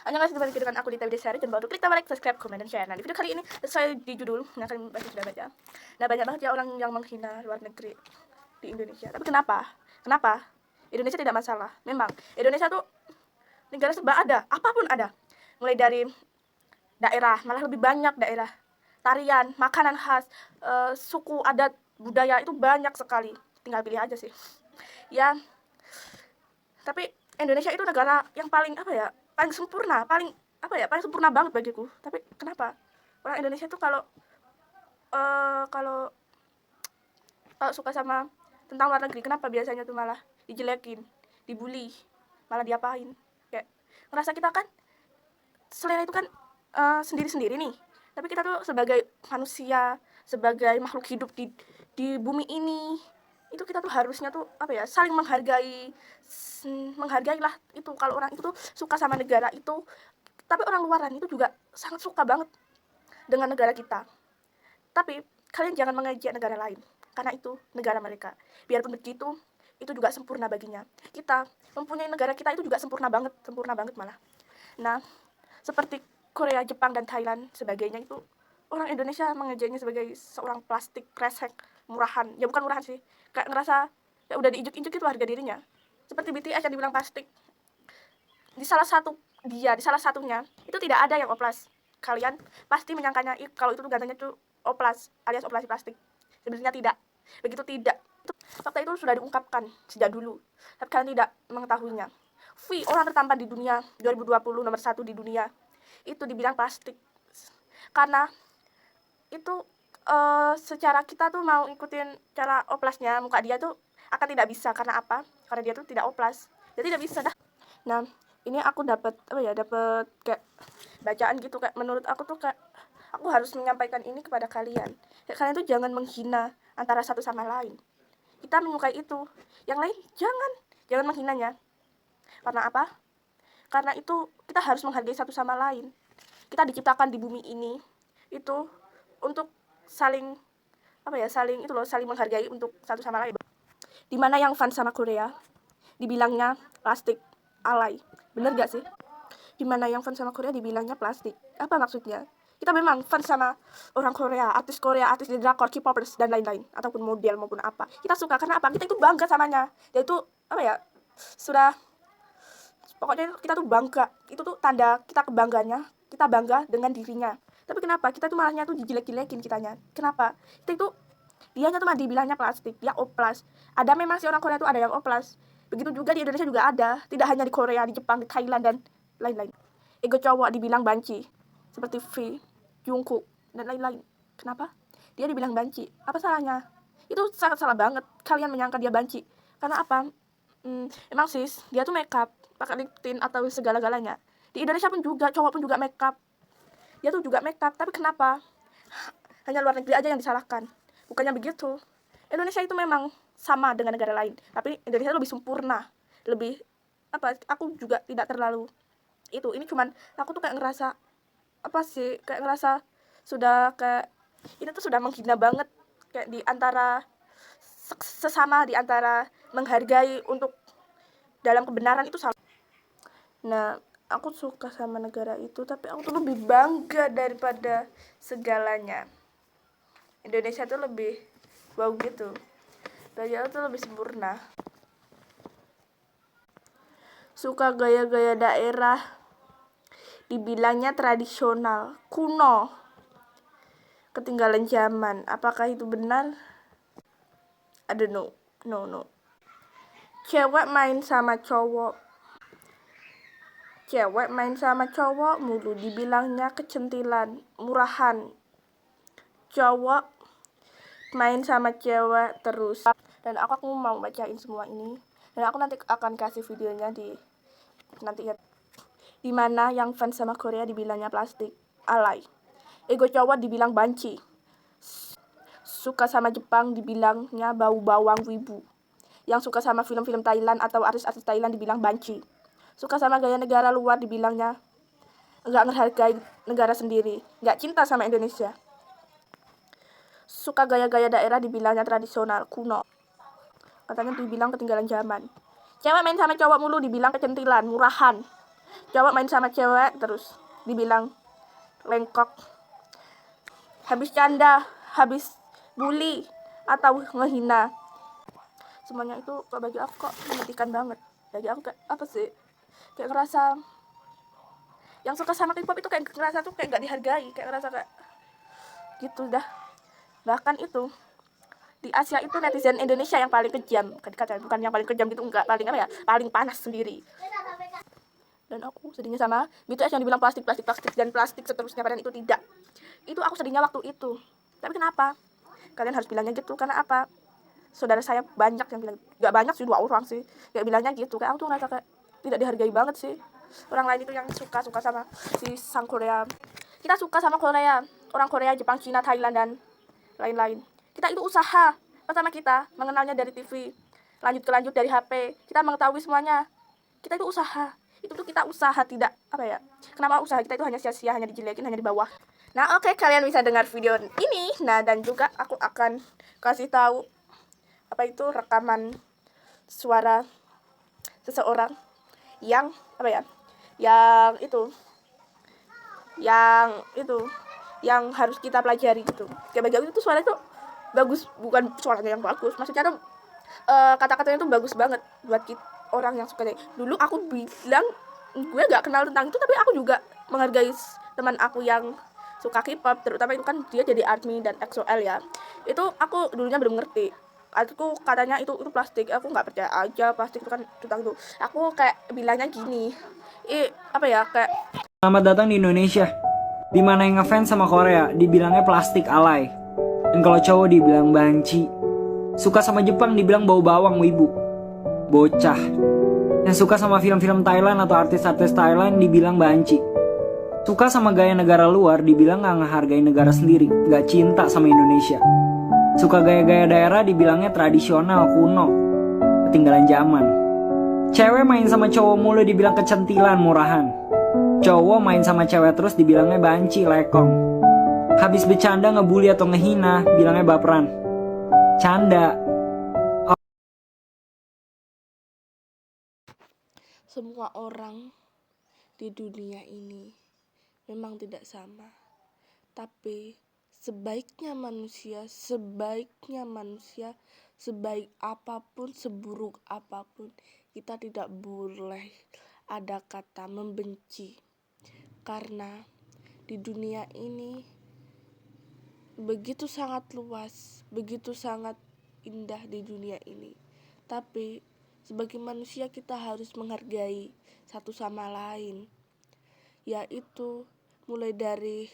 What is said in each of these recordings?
Annyeonghaseyo, kembali dengan aku Dita Widesari. Jangan lupa klik tombol like, subscribe, komen, dan share. Nah, di video kali ini sesuai di judul yang kalian pasti sudah baca. Nah, banyak banget ya orang yang menghina luar negeri di Indonesia. Tapi kenapa? Kenapa? Indonesia tidak masalah. Memang Indonesia tuh negara serba ada, apapun ada. Mulai dari daerah, malah lebih banyak daerah. Tarian, makanan khas, suku, adat, budaya itu banyak sekali. Tinggal pilih aja sih. Ya, tapi Indonesia itu negara yang paling paling sempurna, paling sempurna banget bagiku. Tapi kenapa orang Indonesia tuh kalau kalau suka sama tentang luar negeri, kenapa biasanya tuh malah dijelekin, dibully, malah diapain? Kayak ngerasa kita kan selera itu kan sendiri-sendiri nih. Tapi kita tuh sebagai manusia, sebagai makhluk hidup di bumi ini, itu kita tuh harusnya tuh saling menghargai lah. Itu kalau orang itu tuh suka sama negara itu, tapi orang luaran itu juga sangat suka banget dengan negara kita. Tapi kalian jangan mengejek negara lain, karena itu negara mereka. Biarpun begitu, itu juga sempurna baginya. Kita mempunyai negara kita itu juga sempurna banget malah. Nah, seperti Korea, Jepang, dan Thailand sebagainya, itu orang Indonesia mengejeknya sebagai seorang plastik kresek, murahan. Ya bukan murahan sih, kayak ngerasa ya udah diinjuk-injuk itu harga dirinya. Seperti BTS yang dibilang plastik. Di salah satunya itu tidak ada yang oplas. Kalian pasti menyangkanya kalau itu tuh gantengnya tuh oplas alias operasi plastik. Sebenarnya tidak. Begitu tidak. Fakta itu sudah diungkapkan sejak dulu, tapi kalian tidak mengetahuinya. V, orang tertampan di dunia 2020, nomor 1 di dunia, itu dibilang plastik. Karena itu secara kita tuh mau ikutin cara oplasnya muka dia tuh akan tidak bisa. Karena apa? Karena dia tuh tidak oplas. Jadi tidak bisa dah. Nah, ini aku dapat kayak bacaan gitu, kayak menurut aku tuh kayak aku harus menyampaikan ini kepada kalian. Kayak kalian tuh jangan menghina antara satu sama lain. Kita menyukai itu, yang lain jangan menghinanya. Karena apa? Karena itu kita harus menghargai satu sama lain. Kita diciptakan di bumi ini itu untuk saling saling menghargai untuk satu sama lain. Dimana yang fans sama Korea dibilangnya plastik, alay. Bener gak sih? Dimana yang fans sama Korea dibilangnya plastik. Apa maksudnya? Kita memang fans sama orang Korea, artis di drakor, K-popers, dan lain-lain. Ataupun model maupun apa. Kita suka karena apa? Kita itu bangga samanya. Dia itu sudah, pokoknya kita tuh bangga. Itu tuh tanda kita kebanggaannya. Kita bangga dengan dirinya. Tapi kenapa? Kita tuh malahnya tuh dijelek-jelekin kitanya. Kenapa? Kita itu, dianya tuh mah dibilangnya plastik. Dia oplas. Ada memang sih orang Korea tuh ada yang oplas. Begitu juga di Indonesia juga ada. Tidak hanya di Korea, di Jepang, di Thailand, dan lain-lain. Ego cowok dibilang banci. Seperti V, Jungkook, dan lain-lain. Kenapa? Dia dibilang banci. Apa salahnya? Itu sangat salah banget. Kalian menyangka dia banci. Karena apa? Emang sis, dia tuh makeup, pakai lip tint atau segala-galanya. Di Indonesia pun juga, cowok pun juga makeup. Dia tuh juga makeup, tapi kenapa? Hanya luar negeri aja yang disalahkan. Bukannya begitu. Indonesia itu memang sama dengan negara lain, tapi Indonesia lebih sempurna. Lebih aku juga tidak terlalu itu. Ini cuman aku tuh kayak ngerasa sudah kayak ini tuh sudah menghina banget, kayak di antara sesama, di antara menghargai untuk dalam kebenaran itu salah. Nah, aku suka sama negara itu, tapi aku tuh lebih bangga daripada segalanya. Indonesia tuh lebih wow gitu. Indonesia tuh lebih sempurna. Suka gaya-gaya daerah, dibilangnya tradisional, kuno, ketinggalan zaman. Apakah itu benar? I don't know. No. Cewek main sama cowok mulu, dibilangnya kecentilan, murahan. Cowok main sama cewek terus. Dan aku mau bacain semua ini, dan aku nanti akan kasih videonya nanti ya. Dimana yang fans sama Korea dibilangnya plastik, alay. Ego cowok dibilang banci. Suka sama Jepang dibilangnya bau bawang wibu. Yang suka sama film-film Thailand atau artis-artis Thailand dibilang banci. Suka sama gaya negara luar dibilangnya nggak menghargai negara sendiri, nggak cinta sama Indonesia. Suka gaya-gaya daerah dibilangnya tradisional, kuno, katanya dibilang ketinggalan zaman. Cewek main sama cowok mulu dibilang kecentilan, murahan. Cowok main sama cewek terus dibilang lengkok, habis canda, habis bully, atau ngehina. Semuanya itu bagi aku kok menyedihkan banget. Bagi aku kayak apa sih, kayak ngerasa yang suka sama K-pop itu kayak ngerasa tuh kayak gak dihargai, kayak ngerasa kayak gitu dah. Bahkan itu di Asia itu netizen Indonesia yang paling kejam, bukan yang paling kejam gitu, enggak, paling apa ya, paling panas sendiri. Dan aku sedihnya sama BTS yang dibilang plastik dan plastik seterusnya, padahal itu tidak. Itu aku sedihnya waktu itu. Tapi kenapa kalian harus bilangnya gitu? Karena apa? Saudara saya banyak yang bilang, gak banyak sih, 2 orang sih, kayak bilangnya gitu. Kayak aku tuh ngerasa kayak tidak dihargai banget sih. Orang lain itu yang suka sama si sang Korea. Kita suka sama Korea, orang Korea, Jepang, Cina, Thailand, dan lain-lain. Kita itu usaha. Pertama kita mengenalnya dari TV, lanjut dari HP. Kita mengetahui semuanya. Kita itu usaha. Itu tuh kita usaha, tidak apa ya. Kenapa usaha kita itu hanya sia-sia, hanya dijelekin, hanya di bawah. Nah, oke, kalian bisa dengar video ini. Nah, dan juga aku akan kasih tahu apa itu rekaman suara seseorang yang apa ya, yang yang harus kita pelajari gitu. Kayak bagi aku itu suara itu bagus, bukan suaranya yang bagus, maksudnya tuh kata-katanya tuh bagus banget buat orang yang suka. Dulu aku bilang gue gak kenal tentang itu, tapi aku juga menghargai teman aku yang suka K-pop, terutama itu kan dia jadi ARMY dan EXO-L ya. Itu aku dulunya belum ngerti. Aku katanya itu plastik, aku nggak percaya aja, plastik itu kan tentang itu. Aku kayak bilangnya gini, apa ya, kayak Selamat datang di Indonesia, dimana yang ngefans sama Korea dibilangnya plastik alay, dan kalau cowok dibilang banci. Suka sama Jepang dibilang bau bawang wibu, bocah. Yang suka sama film-film Thailand atau artis-artis Thailand dibilang banci. Suka sama gaya negara luar dibilang gak ngehargai negara sendiri, gak cinta sama Indonesia. Suka gaya-gaya daerah dibilangnya tradisional, kuno, ketinggalan zaman. Cewek main sama cowok mulu dibilang kecentilan, murahan. Cowok main sama cewek terus dibilangnya banci, lekong. Habis bercanda ngebully atau ngehina, bilangnya baperan. Canda. semua orang di dunia ini memang tidak sama. Tapi sebaik sebaik apapun, seburuk apapun, kita tidak boleh ada kata membenci. Karena di dunia ini begitu sangat luas, begitu sangat indah di dunia ini. Tapi sebagai manusia kita harus menghargai satu sama lain, yaitu mulai dari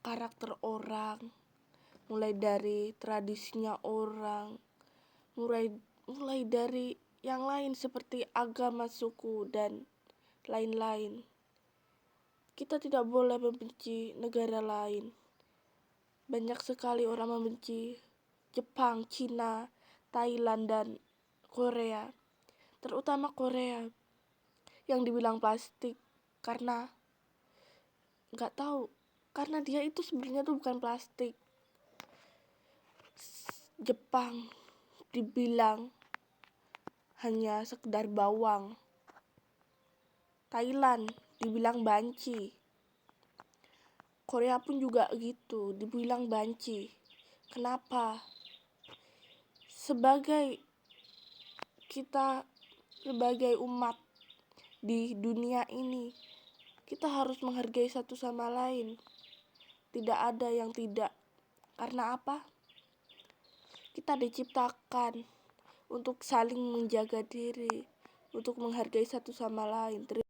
karakter orang, mulai dari tradisinya orang, mulai dari yang lain seperti agama, suku, dan lain-lain. Kita tidak boleh membenci negara lain. Banyak sekali orang membenci Jepang, Cina, Thailand, dan Korea. Terutama Korea yang dibilang plastik, karena nggak tahu, karena dia itu sebenarnya tuh bukan plastik. Jepang dibilang hanya sekedar bawang. Thailand dibilang banci. Korea pun juga gitu, dibilang banci. Kenapa? Sebagai umat di dunia ini, kita harus menghargai satu sama lain. Tidak ada yang tidak. Karena apa? Kita diciptakan untuk saling menjaga diri, untuk menghargai satu sama lain.